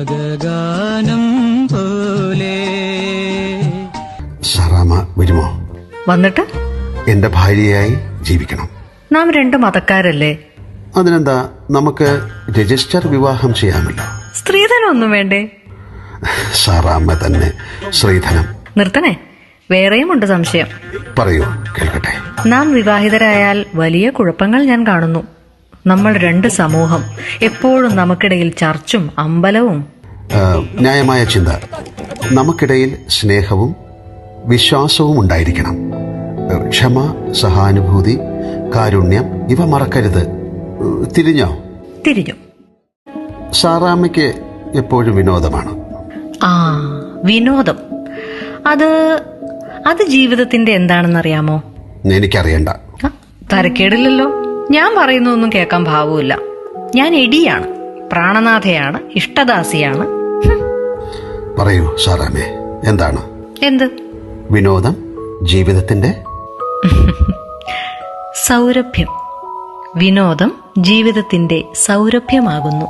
രാഗഗാനം പോലെ. സാറാമ്മ വരുമോ? വന്നിട്ട് എന്റെ ഭാര്യയായി ജീവിക്കണം. നാം രണ്ട് മതക്കാരല്ലേ? അതിനെന്താ, നമുക്ക് രജിസ്റ്റർ വിവാഹം ചെയ്യാമല്ലോ. സ്ത്രീധനമൊന്നും വേണ്ടേ? സാറാമ്മ തന്നെ സ്ത്രീധനം. നിർത്തണേ, വേറെയുമുണ്ട് സംശയം. പറയൂ, കേൾക്കട്ടെ. നാം വിവാഹിതരായാൽ വലിയ കുഴപ്പങ്ങൾ ഞാൻ കാണുന്നു. നമ്മൾ രണ്ട് സമൂഹം, എപ്പോഴും നമുക്കിടയിൽ ചർച്ചും അമ്പലവും. ന്യായമായ ചിന്ത. നമുക്കിടയിൽ സ്നേഹവും വിശ്വാസവും ഉണ്ടായിരിക്കണം. ക്ഷമ, സഹാനുഭൂതി, കാരുണ്യം, ഇവ മറക്കരുത്. തിരിഞ്ഞോ? തിരിഞ്ഞു. സാറാമ്മയ്ക്ക് എപ്പോഴും വിനോദമാണ്. ആ, വിനോദം. അത് ജീവിതത്തിന്റെ എന്താണെന്നറിയാമോ? എനിക്കറിയണ്ട. തരക്കേടില്ലല്ലോ. ഞാൻ പറയുന്നൊന്നും കേൾക്കാൻ ഭാവമില്ല. ഞാൻ എടിയാണ്, പ്രാണനാഥയാണ്, ഇഷ്ടദാസിയാണ്. പറയൂ സാറാമ്മേ, എന്താണ്? എന്ത് വിനോദം? ജീവിതത്തിന്റെ സൗരഭ്യം. വിനോദം ജീവിതത്തിന്റെ സൗരഭ്യമാകുന്നു.